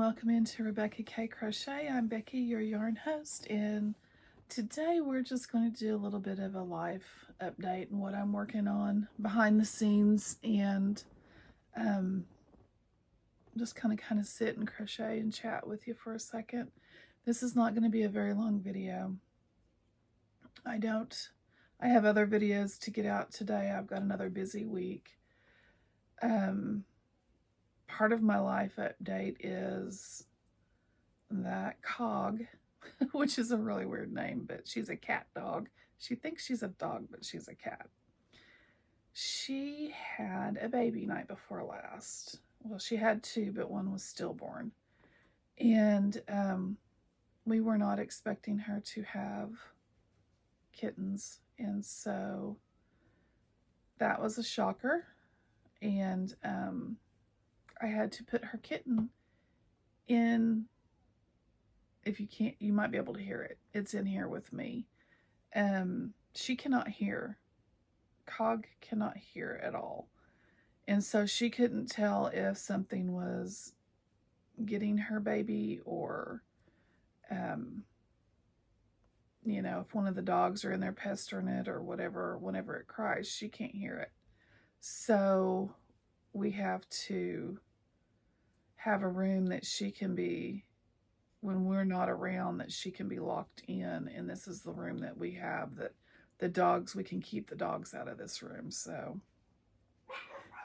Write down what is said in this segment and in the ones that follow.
welcome into Rebecca K Crochet. I'm Becky, your yarn host, and today we're just going to do a little bit of a life update and what I'm working on behind the scenes, and just kind of sit and crochet and chat with you for a second. This is not going to be a very long video. I have other videos to get out today. I've got another busy week. Part of my life update is that Cog, which is a really weird name, but she's a cat dog. She thinks she's a dog, but she's a cat. She had a baby night before last. Well, she had two, but one was stillborn. And we were not expecting her to have kittens. And so that was a shocker. And I had to put her kitten in. If you can't, you might be able to hear it. It's in here with me. She cannot hear. Cog cannot hear at all. And so she couldn't tell if something was getting her baby or, if one of the dogs are in there pestering it or whatever. Whenever it cries, she can't hear it. So we have to have a room that she can be, when we're not around, that she can be locked in. And this is the room that we have, that the dogs, we can keep the dogs out of this room. So,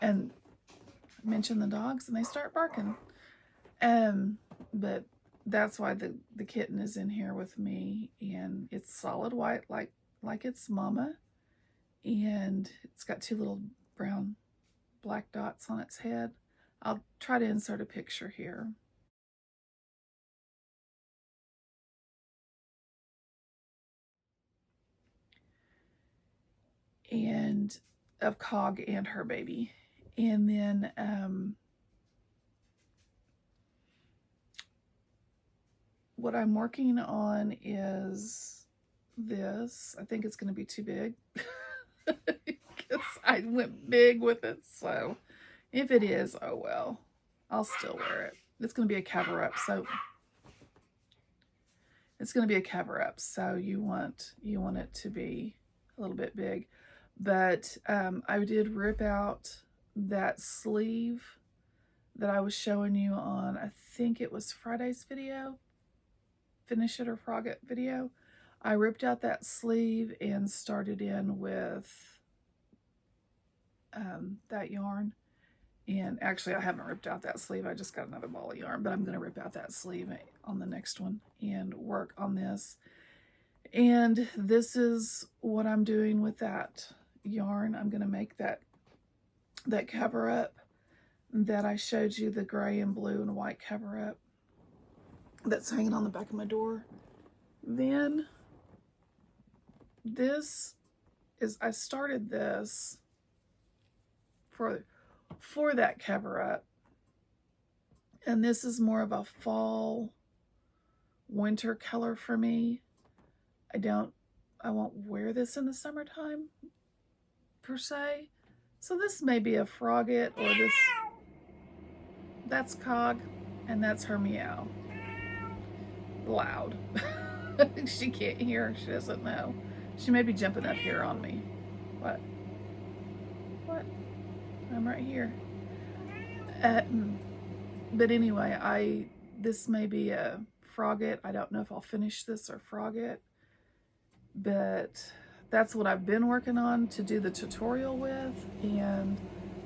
and I mention the dogs and they start barking. But that's why the kitten is in here with me, and it's solid white, like its mama. And it's got two little brown black dots on its head. I'll try to insert a picture here. And of Cog and her baby. And then what I'm working on is this. I think it's going to be too big because I went big with it. So if it is, oh well, I'll still wear it. It's going to be a cover up. So it's going to be a cover up. So you want it to be a little bit big. But I did rip out that sleeve that I was showing you on, I think it was Friday's video, Finish It or Frog It video. I ripped out that sleeve and started in with that yarn. And actually, I haven't ripped out that sleeve. I just got another ball of yarn, but I'm going to rip out that sleeve on the next one and work on this. And this is what I'm doing with that yarn. I'm going to make that cover up that I showed you, the gray and blue and white cover up that's hanging on the back of my door. Then this is, I started this for that cover up, and this is more of a fall winter color for me. I won't wear this in the summertime per se. So this may be a Frog It, or this, that's Cog, and that's her meow. Loud. She can't hear, she doesn't know. She may be jumping up here on me. What? I'm right here. But anyway, this may be a Frog It. I don't know if I'll finish this or Frog It, but that's what I've been working on to do the tutorial with, and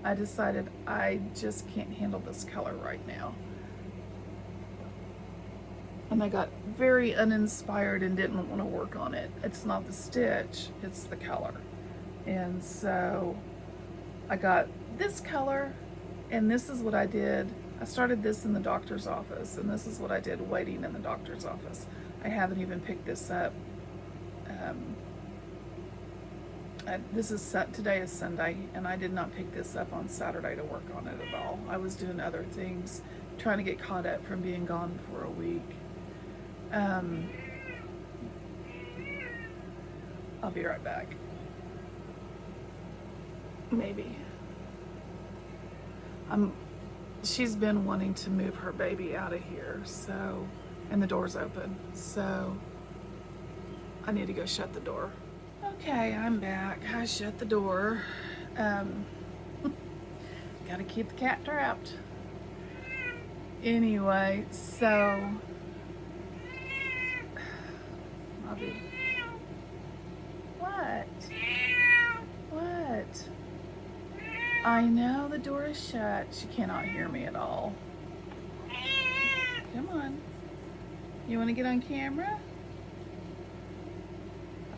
I decided I just can't handle this color right now. And I got very uninspired and didn't want to work on it. It's not the stitch, it's the color. And so I got this color, and this is what I did. I started this in the doctor's office, and this is what I did waiting in the doctor's office. I haven't even picked this up. Today is Sunday, and I did not pick this up on Saturday to work on it at all. I was doing other things, trying to get caught up from being gone for a week. I'll be right back. Maybe. she's been wanting to move her baby out of here, so, and the door's open, so I need to go shut the door. Okay, I'm back. I shut the door. Gotta keep the cat trapped. Anyway, so I'll be. What? What? I know the door is shut. She cannot hear me at all. Come on. You want to get on camera?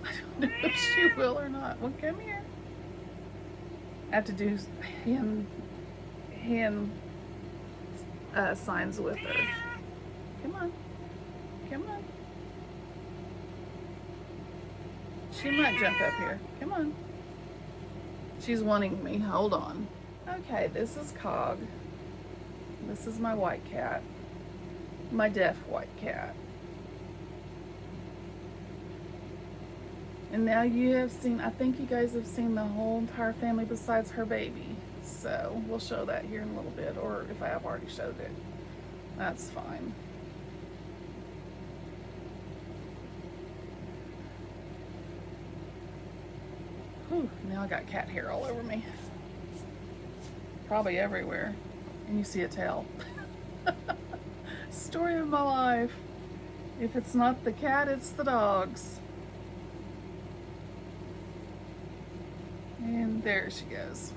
I don't know if she will or not. Well, come here. I have to do hand signs with her. Come on. Come on. She might jump up here. Come on. She's wanting me. Hold on. Okay, this is Cog. This is my white cat. My deaf white cat. And now you have seen, I think you guys have seen the whole entire family besides her baby. So we'll show that here in a little bit, or if I have already showed it, that's fine. Whew, now I got cat hair all over me. Probably everywhere. And you see a tail. Story of my life. If it's not the cat, it's the dogs. And there she goes.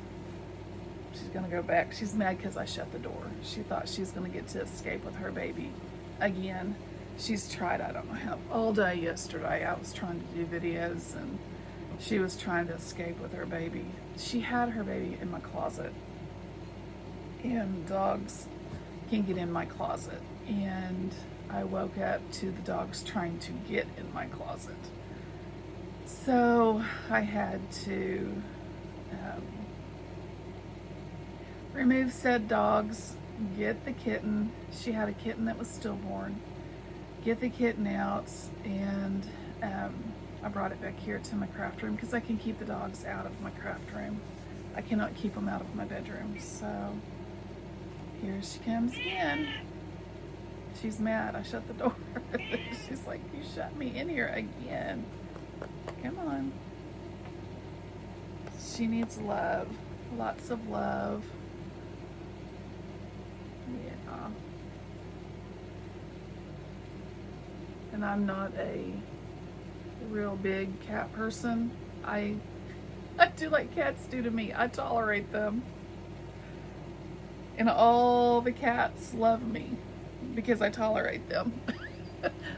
She's gonna go back. She's mad because I shut the door. She thought she's gonna get to escape with her baby again. She's tried, I don't know how, all day yesterday. I was trying to do videos and she was trying to escape with her baby. She had her baby in my closet. And dogs can get in my closet. And I woke up to the dogs trying to get in my closet. So I had to remove said dogs, get the kitten. She had a kitten that was stillborn. Get the kitten out, and I brought it back here to my craft room because I can keep the dogs out of my craft room. I cannot keep them out of my bedroom. So here she comes again. She's mad. I shut the door. She's like, you shut me in here again. Come on. She needs love. Lots of love. Yeah. And I'm not a real big cat person. I do like cats do to me. I tolerate them. And all the cats love me because I tolerate them.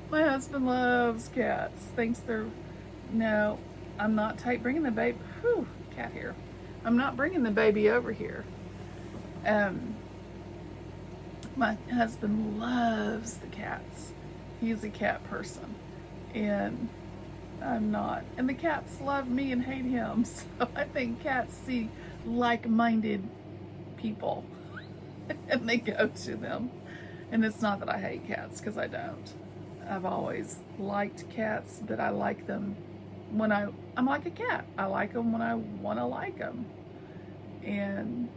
My husband loves cats. Thinks they're... No, I'm not bringing the baby... Whew, cat hair. I'm not bringing the baby over here. My husband loves the cats. He's a cat person. And I'm not. And the cats love me and hate him. So I think cats see like-minded people. And they go to them. And it's not that I hate cats, because I don't. I've always liked cats, but I like them when I'm like a cat. I like them when I want to like them. And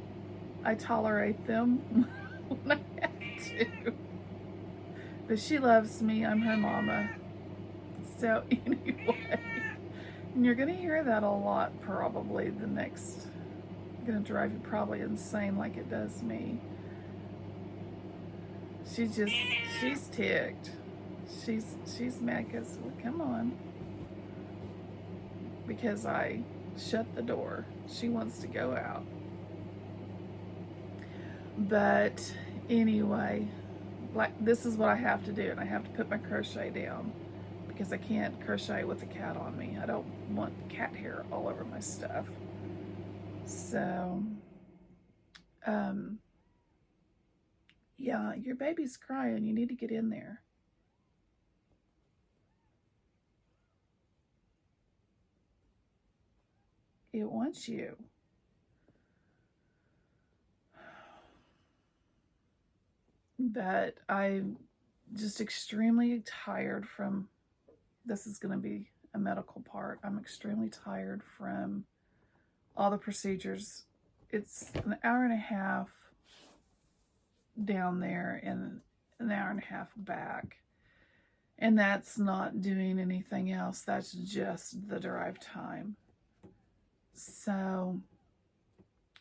I tolerate them when I have to. But she loves me. I'm her mama. So anyway, and you're going to hear that a lot probably the next... Going to drive you probably insane like it does me. She's ticked. She's mad because, well, come on. Because I shut the door. She wants to go out. But anyway, like, this is what I have to do, and I have to put my crochet down because I can't crochet with the cat on me. I don't want cat hair all over my stuff. So, yeah, your baby's crying. You need to get in there. It wants you. But I'm just extremely tired from, this is going to be a medical part. I'm extremely tired from all the procedures. It's an hour and a half down there and an hour and a half back. And that's not doing anything else. That's just the drive time. So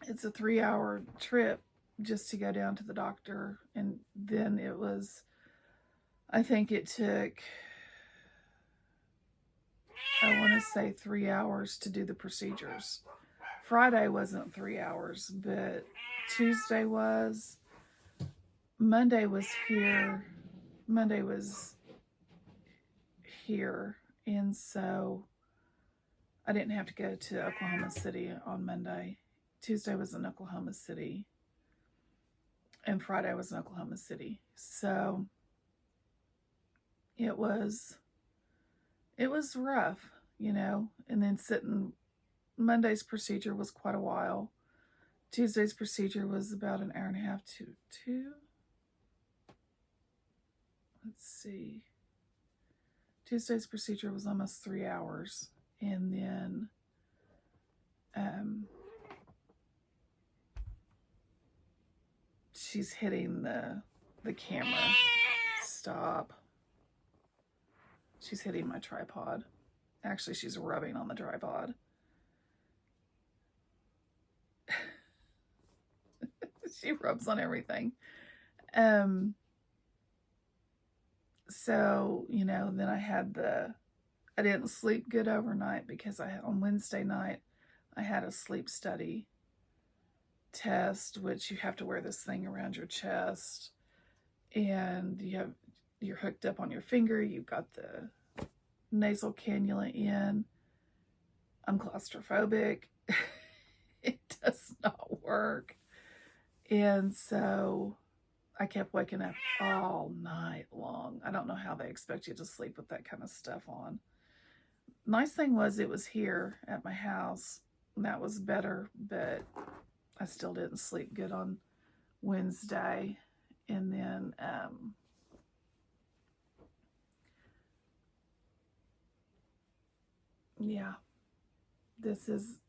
it's a 3-hour trip just to go down to the doctor. And then it was, I think it took, I want to say 3 hours to do the procedures. Friday wasn't 3 hours, but Tuesday was. Monday was here. Monday was here. And so I didn't have to go to Oklahoma City on Monday. Tuesday was in Oklahoma City. And Friday was in Oklahoma City. So it was rough, you know. And then Monday's procedure was quite a while. Tuesday's procedure was about an hour and a half to two. Let's see. Tuesday's procedure was almost 3 hours. And then she's hitting the camera. Stop. She's hitting my tripod. Actually, she's rubbing on the tripod. She rubs on everything. So, you know, then I didn't sleep good overnight because on Wednesday night, I had a sleep study test, which you have to wear this thing around your chest, and you're hooked up on your finger. You've got the nasal cannula in. I'm claustrophobic. It does not work. And so I kept waking up all night long. I don't know how they expect you to sleep with that kind of stuff on. Nice thing was it was here at my house. And that was better, but I still didn't sleep good on Wednesday. And then yeah,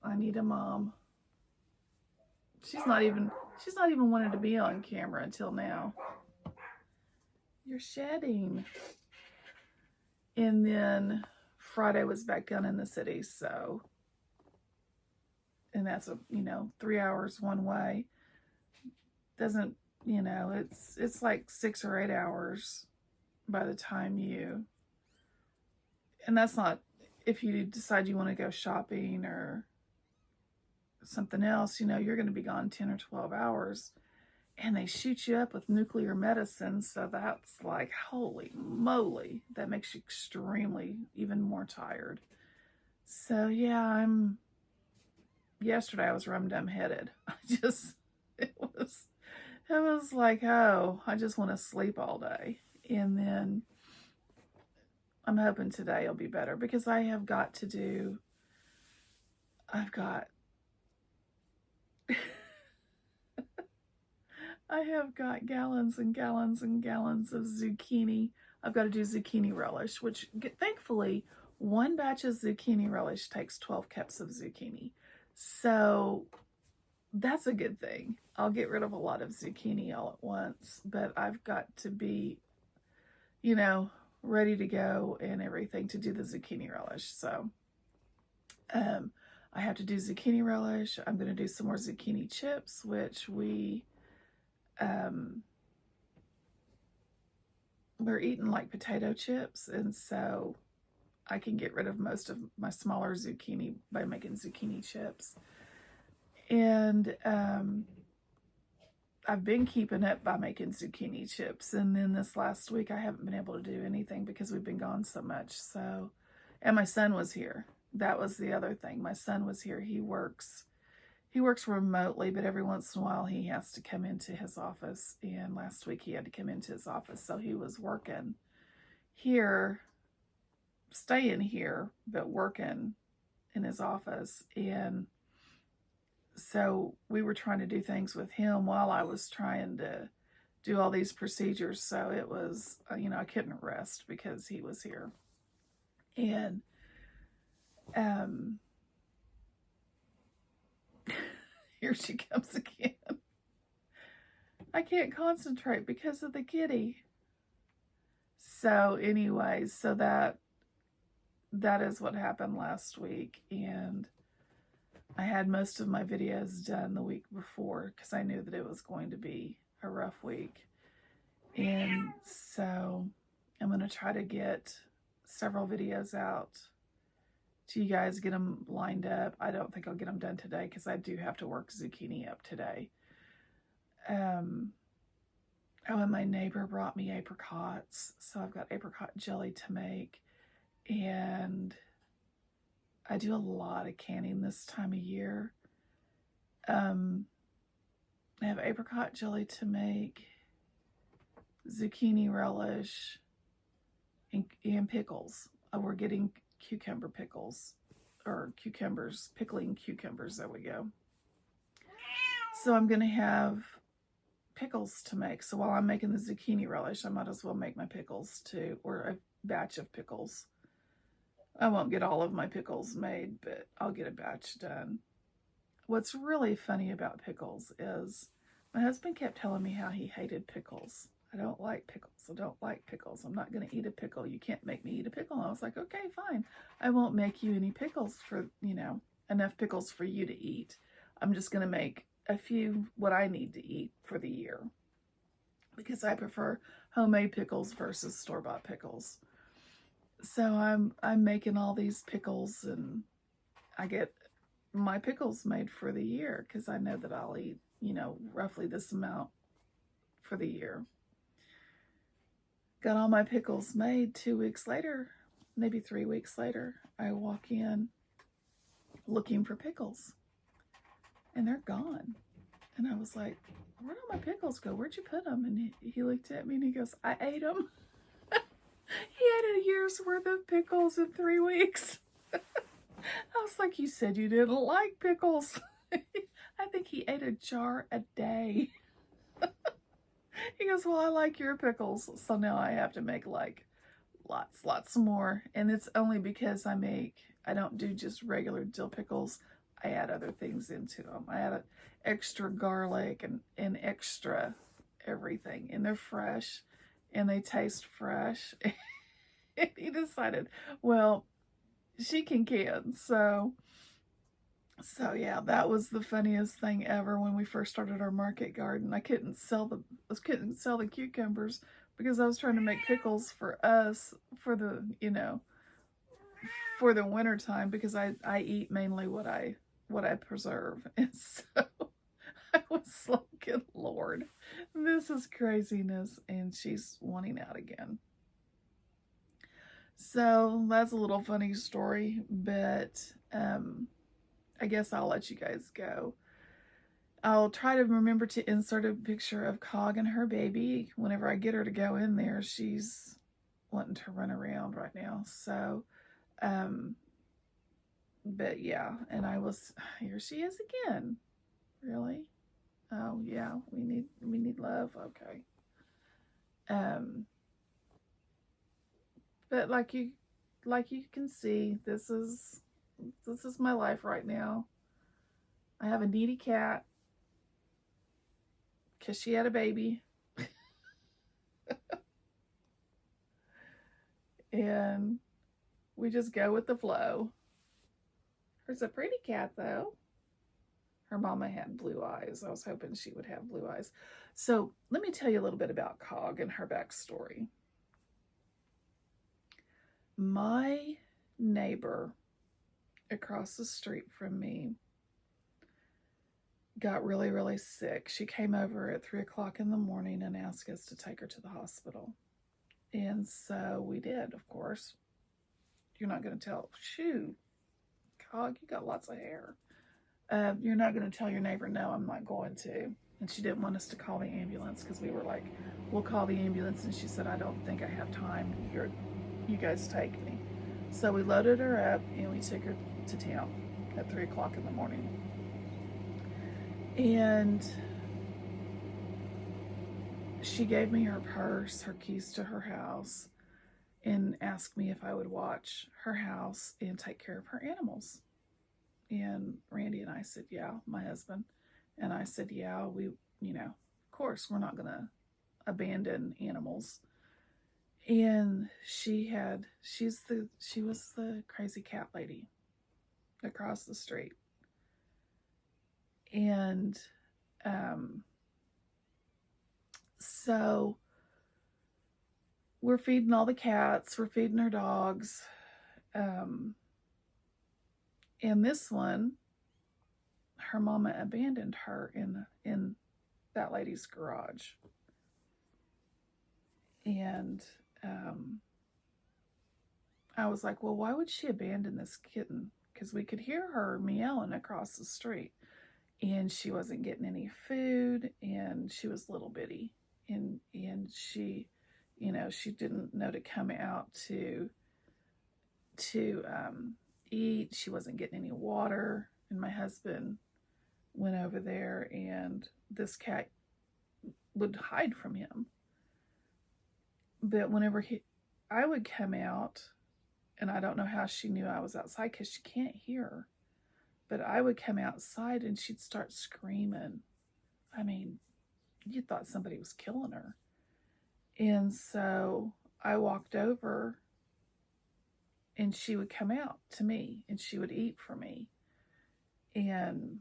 I need a mom. She's not even wanted to be on camera until now. You're shedding. And then Friday was back down in the city, so, and that's 3 hours one way. Doesn't, it's like 6 or 8 hours by the time and that's not, if you decide you want to go shopping or something else, you're going to be gone 10 or 12 hours, and they shoot you up with nuclear medicine. So that's like, holy moly, that makes you extremely even more tired. So yeah, yesterday I was rum-dum headed. It was like, oh, I just want to sleep all day. And then I'm hoping today will be better, because I've got I have got gallons and gallons and gallons of zucchini. I've got to do zucchini relish, which thankfully one batch of zucchini relish takes 12 cups of zucchini. So that's a good thing. I'll get rid of a lot of zucchini all at once, but I've got to be, ready to go and everything to do the zucchini relish. So I have to do zucchini relish. I'm going to do some more zucchini chips, which we're eating like potato chips, and so I can get rid of most of my smaller zucchini by making zucchini chips. And I've been keeping up by making zucchini chips, and then this last week I haven't been able to do anything because we've been gone so much. So, and my son was here. That was the other thing. My son was here. He works remotely, but every once in a while he has to come into his office. And last week he had to come into his office, so he was working here, staying here, but working in his office. And so we were trying to do things with him while I was trying to do all these procedures. So it was, I couldn't rest because he was here. And here she comes again. I can't concentrate because of the kitty. So anyways, so that is what happened last week. And I had most of my videos done the week before because I knew that it was going to be a rough week. And so I'm going to try to get several videos out to you guys, get them lined up. I don't think I'll get them done today because I do have to work zucchini up today. Oh, and my neighbor brought me apricots, so I've got apricot jelly to make. And I do a lot of canning this time of year. I have apricot jelly to make, zucchini relish, and pickles. We're getting cucumber pickles, or cucumbers, pickling cucumbers. There we go. So I'm going to have pickles to make. So while I'm making the zucchini relish, I might as well make my pickles too, or a batch of pickles. I won't get all of my pickles made, but I'll get a batch done. What's really funny about pickles is my husband kept telling me how he hated pickles. I don't like pickles. I don't like pickles. I'm not going to eat a pickle. You can't make me eat a pickle. And I was like, okay, fine. I won't make you any pickles for, enough pickles for you to eat. I'm just going to make a few what I need to eat for the year, because I prefer homemade pickles versus store-bought pickles. So I'm making all these pickles, and I get my pickles made for the year because I know that I'll eat, roughly this amount for the year. Got all my pickles made. 2 weeks later, maybe 3 weeks later, I walk in looking for pickles, and they're gone. And I was like, where'd all my pickles go? Where'd you put them? And he looked at me and he goes, I ate them. He ate a year's worth of pickles in 3 weeks. I was like, you said you didn't like pickles. I think he ate a jar a day. He goes, well, I like your pickles. So now I have to make like lots more. And it's only because I don't do just regular dill pickles. I add other things into them. I add extra garlic and extra everything. And they're fresh and they taste fresh. And he decided, well, she can can. So yeah, that was the funniest thing ever when we first started our market garden. I couldn't sell the cucumbers because I was trying to make pickles for us for the, for the winter time, because I eat mainly what I preserve. And so I was like, good Lord, this is craziness. And she's wanting out again. So that's a little funny story, but I guess I'll let you guys go. I'll try to remember to insert a picture of Cog and her baby whenever I get her to go in there. She's wanting to run around right now. So, but yeah, and here she is again. Really? Oh yeah, we need love. Okay. But like you can see, this is my life right now. I have a needy cat because she had a baby. And we just go with the flow. Her's a pretty cat though. Her mama had blue eyes. I was hoping she would have blue eyes. So let me tell you a little bit about Cog and her backstory. My neighbor across the street from me got really, really sick. She came over at 3 o'clock in the morning and asked us to take her to the hospital. And so we did, of course. You're not going to tell, shoo, Cog, you got lots of hair. You're not going to tell your neighbor, no, I'm not going to. And she didn't want us to call the ambulance because we were like, we'll call the ambulance. And she said, I don't think I have time. You guys take me. So we loaded her up and we took her to town at 3 o'clock in the morning. And she gave me her purse, her keys to her house, and asked me if I would watch her house and take care of her animals. And Randy and I said, yeah, my husband. And I said, yeah, course, we're not going to abandon animals. And she was the crazy cat lady across the street. And so we're feeding all the cats, we're feeding her dogs. And this one, her mama abandoned her in that lady's garage. And I was like, well, why would she abandon this kitten? Because we could hear her meowing across the street. And she wasn't getting any food, and she was little bitty. And she, she didn't know to come out to eat. She wasn't getting any water. And my husband went over there, and this cat would hide from him. But whenever I would come out, and I don't know how she knew I was outside because she can't hear, but I would come outside and she'd start screaming. I mean, you thought somebody was killing her. And so I walked over, and she would come out to me, and she would eat for me. And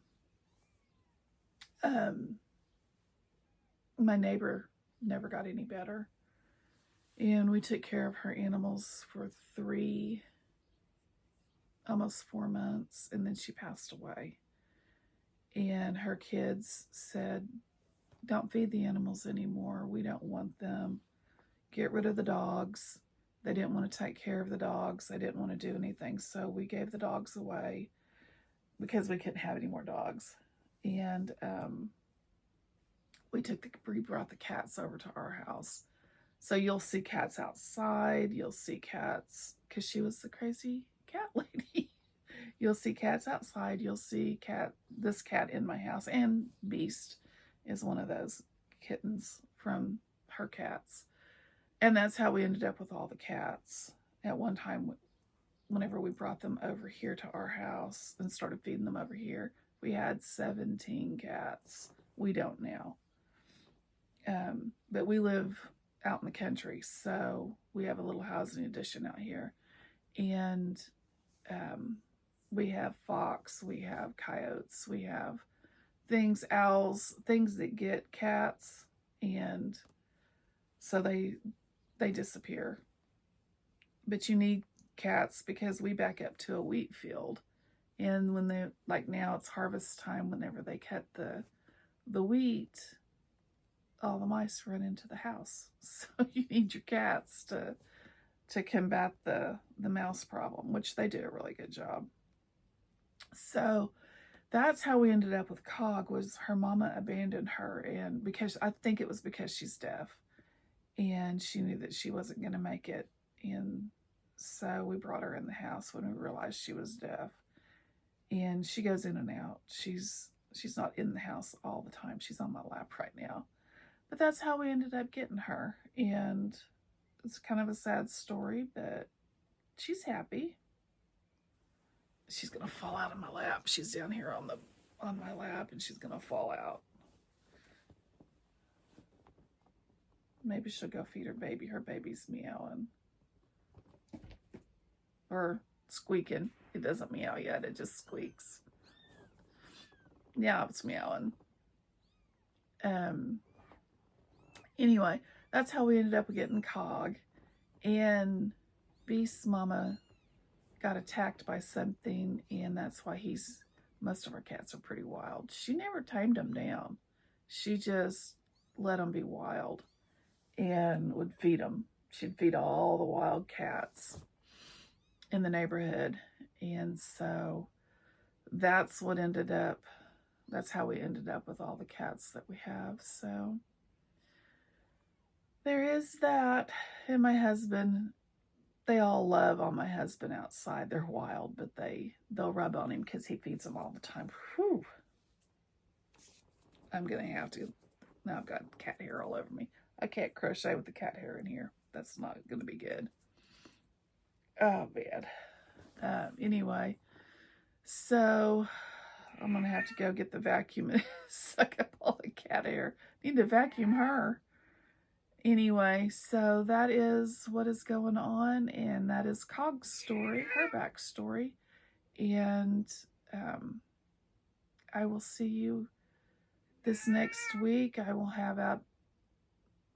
my neighbor never got any better. And we took care of her animals for almost 4 months, and then she passed away. And her kids said, don't feed the animals anymore. We don't want them. Get rid of the dogs. They didn't want to take care of the dogs. They didn't want to do anything. So we gave the dogs away because we couldn't have any more dogs. And we brought the cats over to our house. So you'll see cats outside. You'll see cats, because she was the crazy cat lady. You'll see cats outside. You'll see this cat in my house. And Beast is one of those kittens from her cats. And that's how we ended up with all the cats. At one time, whenever we brought them over here to our house and started feeding them over here, we had 17 cats. We don't now. But we live out in the country, so we have a little housing addition out here. And we have fox, we have coyotes, we have owls, things that get cats, and so they disappear. But you need cats because we back up to a wheat field, and when now it's harvest time. Whenever they cut the wheat, all the mice run into the house. So you need your cats to combat the mouse problem, which they do a really good job. So that's how we ended up with Cog. Was her mama abandoned her, and because I think it was because she's deaf, and she knew that she wasn't going to make it. And so we brought her in the house when we realized she was deaf. And she goes in and out. She's not in the house all the time. She's on my lap right now. But that's how we ended up getting her. And it's kind of a sad story, but she's happy. She's going to fall out of my lap. She's down here on my lap, and she's going to fall out. Maybe she'll go feed her baby. Her baby's meowing. Or squeaking. It doesn't meow yet. It just squeaks. Yeah, it's meowing. Anyway, that's how we ended up getting Cog. And Beast's mama got attacked by something, and that's why most of our cats are pretty wild. She never tamed them down. She just let them be wild and would feed them. She'd feed all the wild cats in the neighborhood. And so that's how we ended up with all the cats that we have. So there is that. And my husband, they all love on my husband outside. They're wild, but they'll rub on him because he feeds them all the time. Whew. I'm going to have to. Now I've got cat hair all over me. I can't crochet with the cat hair in here. That's not going to be good. Oh, man. Anyway, so I'm going to have to go get the vacuum and suck up all the cat hair. Need to vacuum her. Anyway, so that is what is going on, and that is Cog's story, her backstory. And I will see you this next week. I will have out,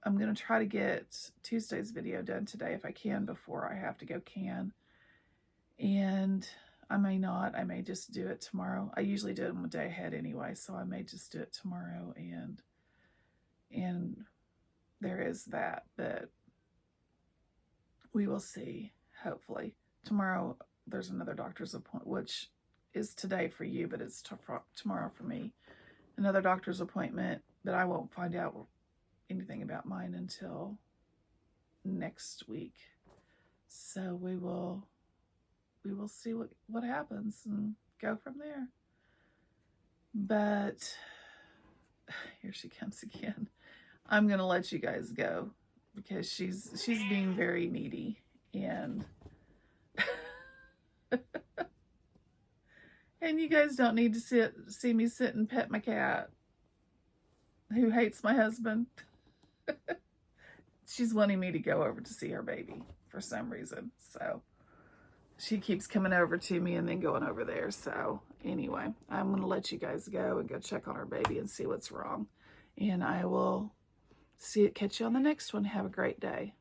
I'm going to try to get Tuesday's video done today if I can before I have to go can. And I may not. I may just do it tomorrow. I usually do them a day ahead anyway, so I may just do it tomorrow. And there is that, but we will see. Hopefully tomorrow there's another doctor's appointment, which is today for you, but it's tomorrow for me. Another doctor's appointment that I won't find out anything about mine until next week. So we will see what happens and go from there. But here she comes again. I'm gonna let you guys go because she's being very needy, and and you guys don't need to see me sit and pet my cat who hates my husband. She's wanting me to go over to see her baby for some reason, so she keeps coming over to me and then going over there. So anyway, I'm going to let you guys go and go check on her baby and see what's wrong. And I will catch you on the next one. Have a great day.